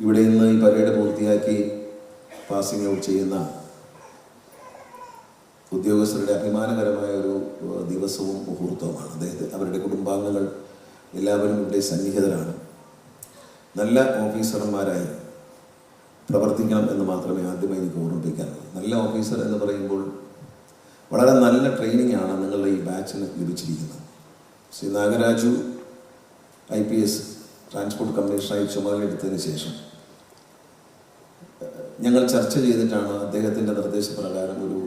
ഇവിടെ ഇന്ന് ഈ പരേഡ് പൂർത്തിയാക്കി പാസിംഗ് ഔട്ട് ചെയ്യുന്ന ഉദ്യോഗസ്ഥരുടെ അഭിമാനകരമായ ഒരു ദിവസവും മുഹൂർത്തവുമാണ്. അവരുടെ കുടുംബാംഗങ്ങൾ എല്ലാവരും ഇവിടെ സന്നിഹിതരാണ്. നല്ല ഓഫീസർമാരായി പ്രവർത്തിക്കണം എന്ന് മാത്രമേ ആദ്യമായി എനിക്ക് ഓർമ്മിപ്പിക്കാനുള്ളൂ. നല്ല ഓഫീസർ എന്ന് പറയുമ്പോൾ വളരെ നല്ല ട്രെയിനിങ് ആണ് നിങ്ങളുടെ ഈ ബാച്ചിന് ലഭിച്ചിരിക്കുന്നത്. ശ്രീ നാഗരാജു IPS ട്രാൻസ്പോർട്ട് കമ്മീഷണറായി ചുമതലയെടുത്തതിന് ശേഷം ഞങ്ങൾ ചർച്ച ചെയ്തിട്ടാണ് അദ്ദേഹത്തിൻ്റെ നിർദ്ദേശപ്രകാരം ഒരു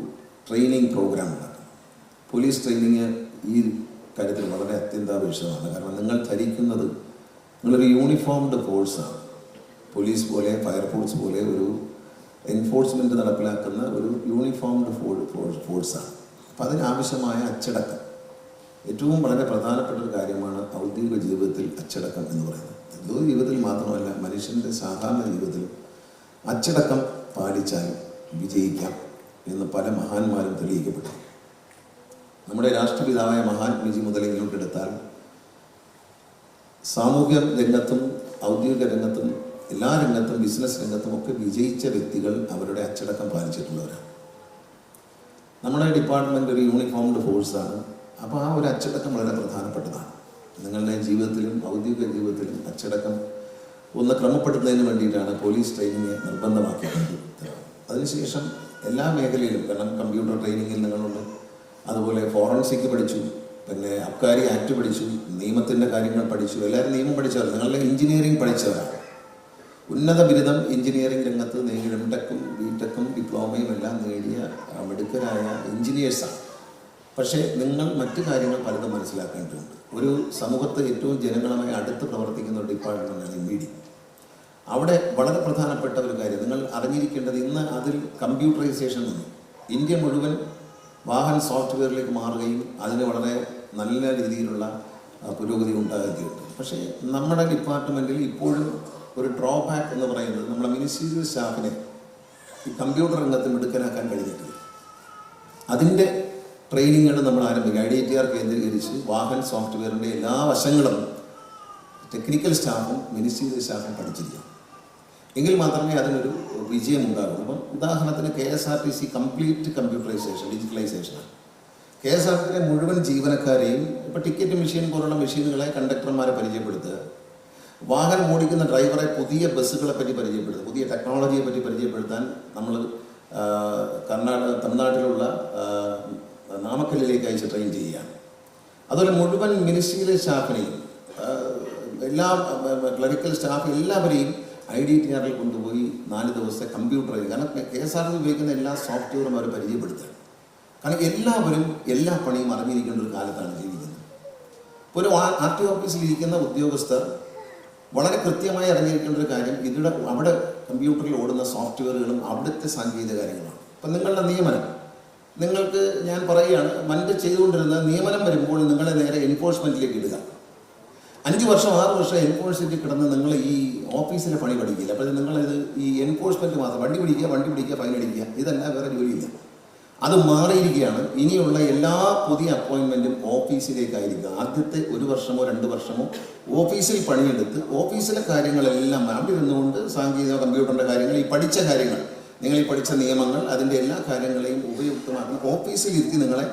ട്രെയിനിങ് പ്രോഗ്രാം ഉണ്ടാക്കുന്നത്. പോലീസ് ട്രെയിനിങ് ഈ കാര്യത്തിൽ വളരെ അത്യന്താപേക്ഷിതമാണ്. കാരണം നിങ്ങൾ ധരിക്കുന്നത് നിങ്ങളൊരു യൂണിഫോംഡ് ഫോഴ്സാണ്. പോലീസ് പോലെ ഫയർഫോഴ്സ് പോലെ ഒരു എൻഫോഴ്സ്മെൻറ്റ് നടപ്പിലാക്കുന്ന ഒരു യൂണിഫോംഡ് ഫോഴ്സാണ്. അപ്പം അതിനാവശ്യമായ അച്ചടക്കം ഏറ്റവും വളരെ പ്രധാനപ്പെട്ട ഒരു കാര്യമാണ്. ഔദ്യോഗിക ജീവിതത്തിൽ അച്ചടക്കം എന്ന് പറയുന്നത് ഔദ്യോഗിക ജീവിതത്തിൽ മാത്രമല്ല, മനുഷ്യൻ്റെ സാധാരണ ജീവിതത്തിൽ അച്ചടക്കം പാലിച്ചാൽ വിജയിക്കാം എന്ന് പല മഹാന്മാരും തെളിയിക്കപ്പെട്ടു. നമ്മുടെ രാഷ്ട്രപിതാവായ മഹാത്മജി മുതൽ ഇങ്ങോട്ടെടുത്താൽ സാമൂഹ്യ രംഗത്തും ഔദ്യോഗിക രംഗത്തും എല്ലാ രംഗത്തും ബിസിനസ് രംഗത്തും ഒക്കെ വിജയിച്ച വ്യക്തികൾ അവരുടെ അച്ചടക്കം പാലിച്ചിട്ടുള്ളവരാണ്. നമ്മുടെ ഡിപ്പാർട്ട്മെൻ്റ് ഒരു യൂണിഫോംഡ് ഫോഴ്സാണ്. അപ്പോൾ ആ ഒരു അച്ചടക്കം വളരെ പ്രധാനപ്പെട്ടതാണ്. നിങ്ങളുടെ ജീവിതത്തിലും ഔദ്യോഗിക ജീവിതത്തിലും അച്ചടക്കം ഒന്ന് ക്രമപ്പെടുത്തുന്നതിന് വേണ്ടിയിട്ടാണ് പോലീസ് ട്രെയിനിങ് നിർബന്ധമാക്കിയിട്ടുള്ളത്. അതിനുശേഷം എല്ലാ മേഖലയിലും, കാരണം കമ്പ്യൂട്ടർ ട്രെയിനിങ്ങിൽ നിങ്ങളുണ്ട്, അതുപോലെ ഫോറൻസിക് പഠിച്ചു, പിന്നെ അബ്കാരി ആക്ട് പഠിച്ചു, നിയമത്തിൻ്റെ കാര്യങ്ങൾ പഠിച്ചു. എല്ലാവരും നിയമം പഠിച്ചവർ, നിങ്ങളുടെ എഞ്ചിനീയറിംഗ് പഠിച്ചവരാണ്. ഉന്നത ബിരുദം എഞ്ചിനീയറിംഗ് രംഗത്ത് MTechും BTechും ഡിപ്ലോമയും എല്ലാം നേടിയ മിടുക്കരായ എഞ്ചിനീയേഴ്സാണ്. പക്ഷേ നിങ്ങൾ മറ്റു കാര്യങ്ങൾ പലതും മനസ്സിലാക്കേണ്ടതുണ്ട്. ഒരു സമൂഹത്ത് ഏറ്റവും ജനങ്ങളുമായി അടുത്ത് പ്രവർത്തിക്കുന്ന ഒരു ഡിപ്പാർട്ട്മെൻറ്റാണ് MVD. അവിടെ വളരെ പ്രധാനപ്പെട്ട ഒരു കാര്യം നിങ്ങൾ അറിഞ്ഞിരിക്കേണ്ടത്, ഇന്ന് അതിൽ കമ്പ്യൂട്ടറൈസേഷൻ വന്നു. ഇന്ത്യ മുഴുവൻ വാഹന സോഫ്റ്റ്വെയറിലേക്ക് മാറുകയും അതിന് വളരെ നല്ല രീതിയിലുള്ള പുരോഗതി ഉണ്ടാകുകയുണ്ട്. പക്ഷേ നമ്മുടെ ഡിപ്പാർട്ട്മെൻറ്റിൽ ഇപ്പോഴും ഒരു ഡ്രോബാക്ക് എന്ന് പറയുന്നത്, നമ്മുടെ മിനിസ്റ്റീരിയൽ സ്റ്റാഫിനെ ഈ കമ്പ്യൂട്ടർ രംഗത്ത് മിടുക്കനാക്കാൻ കഴിഞ്ഞിട്ടില്ല. അതിൻ്റെ ട്രെയിനിങ്ങുകൾ നമ്മൾ ആരംഭിക്കുക. IDTR കേന്ദ്രീകരിച്ച് വാഹൻ സോഫ്റ്റ്വെയറിൻ്റെ എല്ലാ വശങ്ങളും ടെക്നിക്കൽ സ്റ്റാഫും മിനിസ്റ്റീരിയൽ സ്റ്റാഫും പഠിച്ചിരിക്കണം. എങ്കിൽ മാത്രമേ അതിനൊരു വിജയം ഉണ്ടാകൂ. അപ്പം ഉദാഹരണത്തിന് KSRTC കംപ്ലീറ്റ് കമ്പ്യൂട്ടറൈസേഷൻ, ഡിജിറ്റലൈസേഷനാണ്. KSRTC മുഴുവൻ ജീവനക്കാരെയും ഇപ്പോൾ ടിക്കറ്റ് മെഷീൻ പോലുള്ള മെഷീനുകളെ, കണ്ടക്ടർമാരെ പരിചയപ്പെടുത്തുക, വാഹനം ഓടിക്കുന്ന ഡ്രൈവറെ പുതിയ ബസ്സുകളെ പറ്റി പരിചയപ്പെടുത്തുക, പുതിയ ടെക്നോളജിയെ പറ്റി പരിചയപ്പെടുത്താൻ നമ്മൾ തമിഴ്നാട്ടിലുള്ള നാമക്കല്ലിലേക്ക് അയച്ച് ട്രെയിൻ ചെയ്യുകയാണ്. അതുപോലെ മുഴുവൻ മിനിസ്റ്റീരിയൽ സ്റ്റാഫിനെയും, എല്ലാ ക്ലറിക്കൽ സ്റ്റാഫ് എല്ലാവരെയും IDTRൽ കൊണ്ടുപോയി 4 ദിവസത്തെ കമ്പ്യൂട്ടർ, കാരണം KSRTC ഉപയോഗിക്കുന്ന എല്ലാ സോഫ്റ്റ്വെയറും അവർ പരിചയപ്പെടുത്തുക. കാരണം എല്ലാവരും എല്ലാ പണിയും അറിഞ്ഞിരിക്കേണ്ട ഒരു കാലത്താണ് ജീവിക്കുന്നത്. ഇപ്പോൾ ഒരു RTO ഓഫീസിൽ ഇരിക്കുന്ന ഉദ്യോഗസ്ഥർ വളരെ കൃത്യമായി അറിഞ്ഞിരിക്കേണ്ട ഒരു കാര്യം, അവിടെ കമ്പ്യൂട്ടറിൽ ഓടുന്ന സോഫ്റ്റ്വെയറുകളും അവിടുത്തെ സാങ്കേതിക കാര്യങ്ങളാണ്. അപ്പം നിങ്ങളുടെ നിയമനം, നിങ്ങൾക്ക് ഞാൻ പറയുകയാണ്, ചെയ്തുകൊണ്ടിരുന്ന നിയമനം വരുമ്പോൾ നിങ്ങളെ നേരെ എൻഫോഴ്സ്മെൻറ്റിലേക്ക് ഇടുക. 5 വർഷം 6 വർഷം എൻഫോഴ്സ്മെൻറ്റിൽ കിടന്ന് നിങ്ങൾ ഈ ഓഫീസിലെ പണി പഠിക്കില്ല. അപ്പോൾ നിങ്ങളിത് ഈ എൻഫോഴ്സ്മെൻറ്റ് മാത്രം, വണ്ടി പിടിക്കുക, ഫൈൻ അടിക്കുക, ഇതല്ല, വേറെ ജോലിയില്ല. അത് മാറിയിരിക്കുകയാണ്. ഇനിയുള്ള എല്ലാ പുതിയ അപ്പോയിൻമെൻറ്റും ഓഫീസിലേക്കായിരിക്കുക. ആദ്യത്തെ 1 വർഷമോ 2 വർഷമോ ഓഫീസിൽ പണിയെടുത്ത് ഓഫീസിലെ കാര്യങ്ങളെല്ലാം അവിടെ ഇരുന്നുകൊണ്ട് സാങ്കേതിക കമ്പ്യൂട്ടറിൻ്റെ കാര്യങ്ങൾ, ഈ പഠിച്ച കാര്യങ്ങൾ, നിങ്ങൾ ഈ പഠിച്ച നിയമങ്ങൾ, അതിൻ്റെ എല്ലാ കാര്യങ്ങളെയും ഉപയുക്തമാക്കി ഓഫീസിൽ ഇരുത്തി നിങ്ങളെ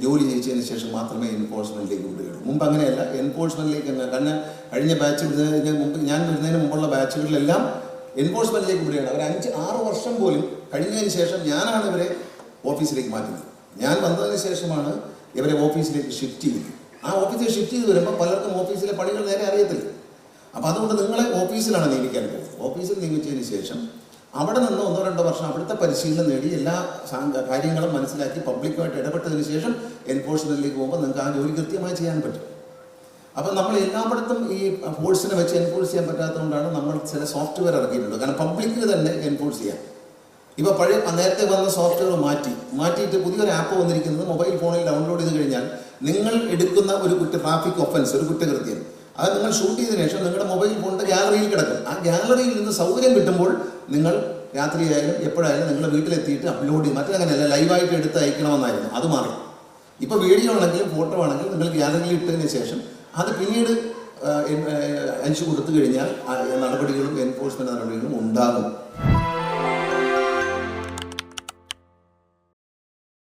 ജോലി ചെയ്യിച്ചതിന് ശേഷം മാത്രമേ എൻഫോഴ്സ്മെൻറ്റിലേക്ക് വിടുകയുള്ളൂ. മുമ്പ് അങ്ങനെയല്ല, എൻഫോഴ്സ്മെൻറ്റിലേക്ക് കാരണം കഴിഞ്ഞ ബാച്ച് ഞാൻ വരുന്നതിന് മുമ്പുള്ള ബാച്ചുകളിലെല്ലാം എൻഫോഴ്സ്മെൻറ്റിലേക്ക് വിടുകയാണ്. അവർ 5-6 വർഷം പോലും കഴിഞ്ഞതിന് ശേഷം ഞാനാണ് ഇവരെ ഓഫീസിലേക്ക് മാറ്റുന്നത്. ഞാൻ വന്നതിന് ശേഷമാണ് ഇവരെ ഓഫീസിലേക്ക് ഷിഫ്റ്റ് ചെയ്യുന്നത്. ആ ഓഫീസിൽ ഷിഫ്റ്റ് ചെയ്ത് വരുമ്പോൾ പലർക്കും ഓഫീസിലെ പണികൾ നേരെ അറിയത്തില്ല. അപ്പോൾ അതുകൊണ്ട് നിങ്ങളെ ഓഫീസിലാണ് നിയമിക്കാൻ പോകുന്നത്. ഓഫീസിൽ നിയമിച്ചതിന് ശേഷം അവിടെ നിന്ന് 1-2 വർഷം അവിടുത്തെ പരിശീലനം നേടി എല്ലാ കാര്യങ്ങളും മനസ്സിലാക്കി പബ്ലിക്കുമായിട്ട് ഇടപെട്ടതിന് ശേഷം എൻഫോഴ്സ്മെൻറ്റിലേക്ക് പോകുമ്പോൾ നിങ്ങൾക്ക് ആ ജോലി കൃത്യമായി ചെയ്യാൻ പറ്റും. അപ്പം നമ്മൾ എല്ലായിടത്തും ഈ ഫോഴ്സിനെ വെച്ച് എൻഫോഴ്സ് ചെയ്യാൻ പറ്റാത്തതുകൊണ്ടാണ് നമ്മൾ ചില സോഫ്റ്റ്വെയർ ഇറക്കിയിട്ടുണ്ട്. കാരണം പബ്ലിക്കിന് തന്നെ എൻഫോഴ്സ് ചെയ്യാം. ഇപ്പോൾ നേരത്തെ വന്ന സോഫ്റ്റ്വെയർ മാറ്റിയിട്ട് പുതിയൊരു ആപ്പ് വന്നിരിക്കുന്നത് മൊബൈൽ ഫോണിൽ ഡൗൺലോഡ് ചെയ്ത് കഴിഞ്ഞാൽ നിങ്ങൾ എടുക്കുന്ന ഒരു ട്രാഫിക് ഒഫൻസ്, ഒരു കുറ്റകൃത്യം, അത് നിങ്ങൾ ഷൂട്ട് ചെയ്തതിനു ശേഷം നിങ്ങളുടെ മൊബൈൽ ഫോണിൻ്റെ ഗാലറിയിൽ കിടക്കും. ആ ഗാലറിയിൽ നിന്ന് സൗകര്യം കിട്ടുമ്പോൾ നിങ്ങൾ രാത്രിയായാലും എപ്പോഴായാലും നിങ്ങളുടെ വീട്ടിലെത്തിയിട്ട് അപ്ലോഡ് ചെയ്യും. മറ്റങ്ങനെയല്ല, ലൈവായിട്ട് എടുത്ത് അയക്കണമെന്നായിരുന്നു. അത് മാറി. ഇപ്പോൾ വീഡിയോ ആണെങ്കിലും ഫോട്ടോ ആണെങ്കിലും നിങ്ങൾ ഗാലറിയിൽ ഇട്ടതിന് ശേഷം അത് പിന്നീട് അയച്ചു കൊടുത്തു കഴിഞ്ഞാൽ നടപടികളും എൻഫോഴ്സ്മെൻറ്റ് നടപടികളും ഉണ്ടാകും.